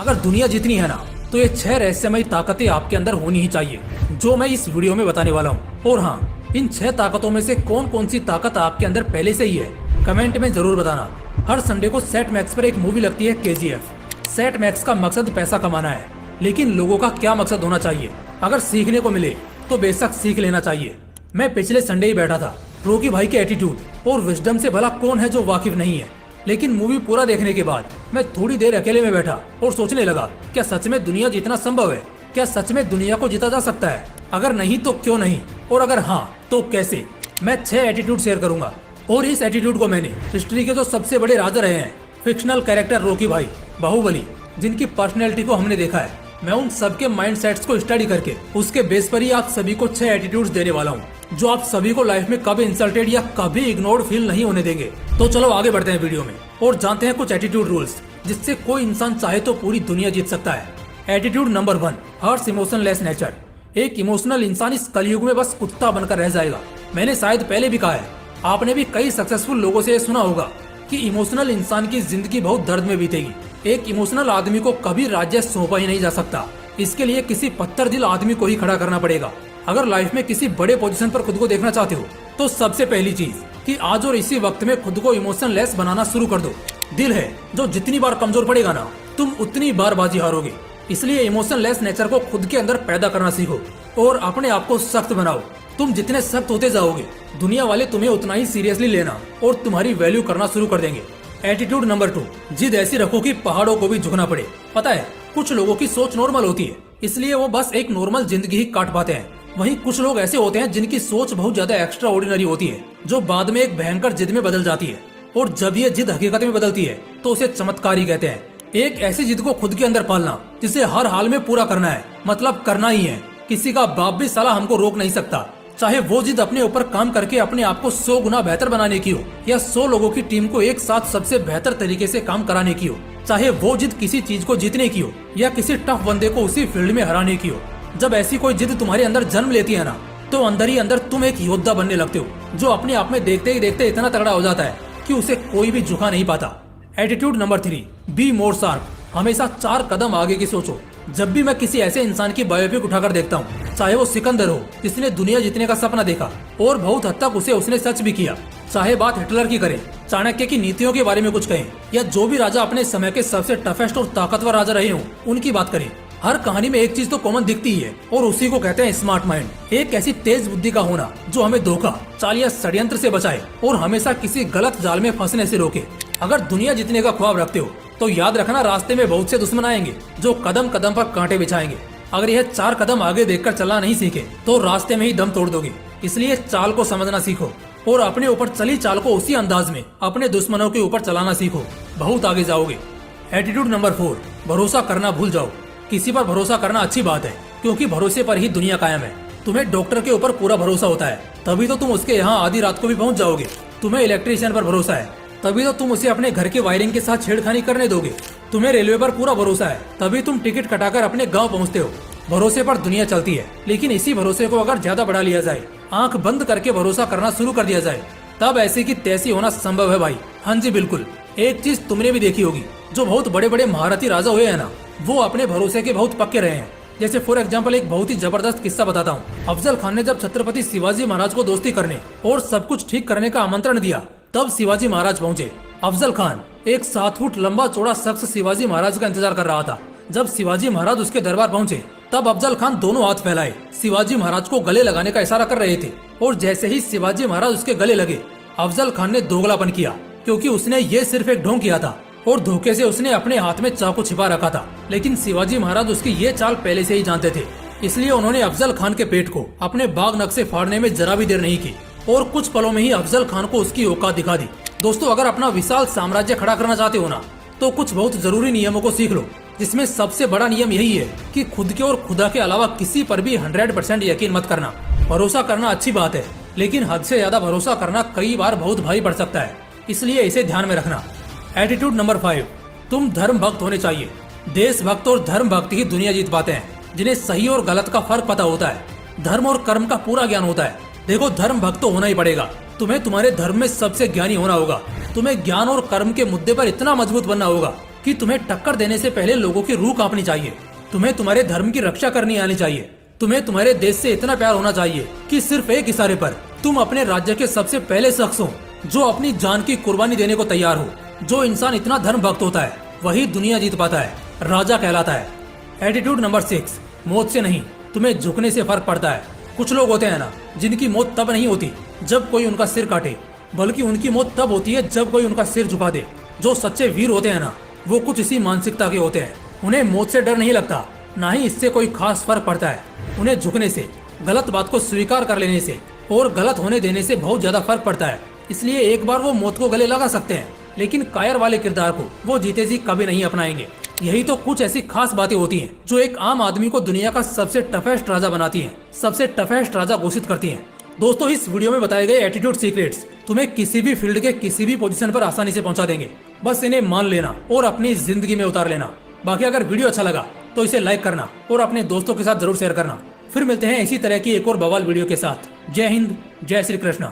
अगर दुनिया जीतनी है ना, तो ये 6 रहस्यमयी ताकतें आपके अंदर होनी ही चाहिए, जो मैं इस वीडियो में बताने वाला हूँ। और हाँ, इन 6 ताकतों में से कौन कौन सी ताकत आपके अंदर पहले से ही है, कमेंट में जरूर बताना। हर संडे को सेट मैक्स पर एक मूवी लगती है KGF। सेट मैक्स का मकसद पैसा कमाना है, लेकिन लोगों का क्या मकसद होना चाहिए? अगर सीखने को मिले तो बेशक सीख लेना चाहिए। मैं पिछले संडे ही बैठा था। रॉकी भाई के एटीट्यूड और विजडम से भला कौन है जो वाकिफ नहीं है। लेकिन मूवी पूरा देखने के बाद मैं थोड़ी देर अकेले में बैठा और सोचने लगा, क्या सच में दुनिया जीतना संभव है? क्या सच में दुनिया को जीता जा सकता है? अगर नहीं तो क्यों नहीं, और अगर हाँ तो कैसे? मैं 6 एटीट्यूड शेयर करूंगा, और इस एटीट्यूड को मैंने हिस्ट्री के जो सबसे बड़े राजा रहे हैं, फिक्शनल कैरेक्टर रॉकी भाई, बाहुबली, जिनकी पर्सनैलिटी को हमने देखा है, मैं उन सबके माइंड सेट्स को स्टडी करके उसके बेस पर ही आप सभी को 6 एटीट्यूड्स देने वाला हूँ, जो आप सभी को लाइफ में कभी इंसल्टेड या कभी इग्नोर्ड फील नहीं होने देंगे। तो चलो आगे बढ़ते हैं वीडियो में और जानते हैं कुछ एटीट्यूड रूल्स, जिससे कोई इंसान चाहे तो पूरी दुनिया जीत सकता है। Attitude number 1, hurts emotionless nature. एक इमोशनल इंसान इस कलयुग में बस कुत्ता बनकर रह जाएगा। मैंने शायद पहले भी कहा है, आपने भी कई सक्सेसफुल लोगों से सुना होगा कि इमोशनल इंसान की जिंदगी बहुत दर्द में बीतेगी। एक इमोशनल आदमी को कभी राज्य सौंपा ही नहीं जा सकता। इसके लिए किसी पत्थर दिल आदमी को ही खड़ा करना पड़ेगा। अगर लाइफ में किसी बड़े पोजीशन पर खुद को देखना चाहते हो, तो सबसे पहली चीज कि आज और इसी वक्त में खुद को इमोशन लेस बनाना शुरू कर दो। दिल है जो जितनी बार कमजोर पड़ेगा ना, तुम उतनी बार बाजी हारोगे। इसलिए इमोशन लेस नेचर को खुद के अंदर पैदा करना सीखो और अपने आप को सख्त बनाओ। तुम जितने सख्त होते जाओगे, दुनिया वाले तुम्हें उतना ही सीरियसली लेना और तुम्हारी वैल्यू करना शुरू कर देंगे। एटीट्यूड नंबर 2, जिद ऐसी रखो कि पहाड़ों को भी झुकना पड़े। पता है, कुछ लोगों की सोच नॉर्मल होती है, इसलिए वो बस एक नॉर्मल जिंदगी ही काट पाते हैं। वहीं कुछ लोग ऐसे होते हैं जिनकी सोच बहुत ज्यादा एक्स्ट्रा ऑर्डिनरी होती है, जो बाद में एक भयंकर जिद में बदल जाती है। और जब ये जिद हकीकत में बदलती है तो उसे चमत्कारी कहते हैं। एक ऐसी जिद को खुद के अंदर पालना जिसे हर हाल में पूरा करना है, मतलब करना ही है। किसी का बाप भी साला हमको रोक नहीं सकता, चाहे वो जिद अपने ऊपर काम करके अपने आप को 100 गुना बेहतर बनाने की हो, या 100 लोगों की टीम को एक साथ सबसे बेहतर तरीके से काम कराने की हो। चाहे वो जिद किसी चीज को जीतने की हो या किसी टफ बंदे को उसी फील्ड में हराने की हो। जब ऐसी कोई जिद तुम्हारे अंदर जन्म लेती है ना, तो अंदर ही अंदर तुम एक योद्धा बनने लगते हो, जो अपने आप में देखते ही देखते इतना तगड़ा हो जाता है कि उसे कोई भी झुका नहीं पाता। Attitude number 3, be more sharp. हमेशा 4 कदम आगे की सोचो। जब भी मैं किसी ऐसे इंसान की बायोपिक उठाकर देखता हूँ, चाहे वो सिकंदर हो जिसने दुनिया जीतने का सपना देखा और बहुत हद तक उसे उसने सच भी किया, चाहे बात हिटलर की करें, चाणक्य की नीतियों के बारे में कुछ कहें, या जो भी राजा अपने समय के सबसे टफेस्ट और ताकतवर राजा रहे हों उनकी बात करें, हर कहानी में एक चीज तो कॉमन दिखती ही है, और उसी को कहते हैं स्मार्ट माइंड। एक ऐसी तेज बुद्धि का होना जो हमें धोखा, चाल या षड्यंत्र से बचाए और हमेशा किसी गलत जाल में फंसने से रोके। अगर दुनिया जीतने का ख्वाब रखते हो तो याद रखना, रास्ते में बहुत से दुश्मन आएंगे जो कदम कदम पर कांटे बिछाएंगे। अगर यह 4 कदम आगे देखकर चलना नहीं सीखे तो रास्ते में ही दम तोड़ दोगे। इसलिए चाल को समझना सीखो और अपने ऊपर चली चाल को उसी अंदाज में अपने दुश्मनों के ऊपर चलाना सीखो, बहुत आगे जाओगे। एटीट्यूड नंबर 4, भरोसा करना भूल जाओ। किसी पर भरोसा करना अच्छी बात है, क्योंकि भरोसे पर ही दुनिया कायम है। तुम्हें डॉक्टर के ऊपर पूरा भरोसा होता है, तभी तो तुम उसके यहाँ आधी रात को भी पहुँच जाओगे। तुम्हें इलेक्ट्रीशियन पर भरोसा है, तभी तो तुम उसे अपने घर के वायरिंग के साथ छेड़खानी करने दोगे। तुम्हें रेलवे पर पूरा भरोसा है, तभी तुम टिकट कटाकर अपने गांव पहुंचते हो। भरोसे पर दुनिया चलती है, लेकिन इसी भरोसे को अगर ज्यादा बढ़ा लिया जाए, आंख बंद करके भरोसा करना शुरू कर दिया जाए, तब ऐसी की तैसी होना संभव है भाई। हाँ जी बिल्कुल। एक चीज तुमने भी देखी होगी, जो बहुत बड़े बड़े महारथी राजा हुए हैं ना, वो अपने भरोसे के बहुत पक्के रहे हैं। जैसे फॉर एग्जाम्पल एक बहुत ही जबरदस्त किस्सा बताता हूँ। अफजल खान ने जब छत्रपति शिवाजी महाराज को दोस्ती करने और सब कुछ ठीक करने का आमंत्रण दिया, तब शिवाजी महाराज पहुँचे। अफजल खान एक 7 फुट लंबा चौड़ा शख्स शिवाजी महाराज का इंतजार कर रहा था। जब शिवाजी महाराज उसके दरबार पहुंचे, तब अफजल खान दोनों हाथ फैलाए शिवाजी महाराज को गले लगाने का इशारा कर रहे थे। और जैसे ही शिवाजी महाराज उसके गले लगे, अफजल खान ने दोगलापन किया, क्योंकि उसने ये सिर्फ एक ढोंग किया था और धोखे से उसने अपने हाथ में चाकू छिपा रखा था। लेकिन शिवाजी महाराज उसकी ये चाल पहले से ही जानते थे, इसलिए उन्होंने अफजल खान के पेट को अपने बाग नख से फाड़ने में जरा भी देर नहीं की और कुछ पलों में ही अफजल खान को उसकी औकात दिखा दी। दोस्तों, अगर अपना विशाल साम्राज्य खड़ा करना चाहते हो ना, तो कुछ बहुत जरूरी नियमों को सीख लो, जिसमें सबसे बड़ा नियम यही है कि खुद के और खुदा के अलावा किसी पर भी 100% यकीन मत करना। भरोसा करना अच्छी बात है, लेकिन हद से ज्यादा भरोसा करना कई बार बहुत भारी पड़ सकता है, इसलिए इसे ध्यान में रखना। एटीट्यूड नंबर 5, तुम धर्म भक्त होने चाहिए। देशभक्त और धर्म भक्त ही दुनिया जीत पाते हैं, जिन्हें सही और गलत का फर्क पता होता है, धर्म और कर्म का पूरा ज्ञान होता है। देखो, धर्म भक्त तो होना ही पड़ेगा। तुम्हें तुम्हारे धर्म में सबसे ज्ञानी होना होगा। तुम्हें ज्ञान और कर्म के मुद्दे पर इतना मजबूत बनना होगा कि तुम्हें टक्कर देने से पहले लोगों की रूह कांपनी चाहिए। तुम्हें तुम्हारे धर्म की रक्षा करनी आनी चाहिए। तुम्हें तुम्हारे देश से इतना प्यार होना चाहिए कि सिर्फ एक इशारे पर तुम अपने राज्य के सबसे पहले शख्स हो जो अपनी जान की कुर्बानी देने को तैयार हो। जो इंसान इतना धर्म भक्त होता है वही दुनिया जीत पाता है, राजा कहलाता है। एटीट्यूड नंबर 6, मौत से नहीं तुम्हें झुकने से फर्क पड़ता है। कुछ लोग होते हैं ना जिनकी मौत तब नहीं होती जब कोई उनका सिर काटे, बल्कि उनकी मौत तब होती है जब कोई उनका सिर झुका दे। जो सच्चे वीर होते हैं ना वो कुछ इसी मानसिकता के होते हैं। उन्हें मौत से डर नहीं लगता, ना ही इससे कोई खास फर्क पड़ता है। उन्हें झुकने से, गलत बात को स्वीकार कर लेने से और गलत होने देने से बहुत ज्यादा फर्क पड़ता है। इसलिए एक बार वो मौत को गले लगा सकते हैं, लेकिन कायर वाले किरदार को वो जीते जी कभी नहीं अपनाएंगे। यही तो कुछ ऐसी खास बातें होती हैं जो एक आम आदमी को दुनिया का सबसे टफेस्ट राजा बनाती हैं, सबसे टफेस्ट राजा घोषित करती हैं। दोस्तों, इस वीडियो में बताए गए एटीट्यूड सीक्रेट्स तुम्हें किसी भी फील्ड के किसी भी पोजीशन पर आसानी से पहुंचा देंगे। बस इन्हें मान लेना और अपनी जिंदगी में उतार लेना। बाकी अगर वीडियो अच्छा लगा तो इसे लाइक करना और अपने दोस्तों के साथ जरूर शेयर करना। फिर मिलते हैं इसी तरह की एक और बवाल वीडियो के साथ। जय हिंद, जय श्री कृष्ण।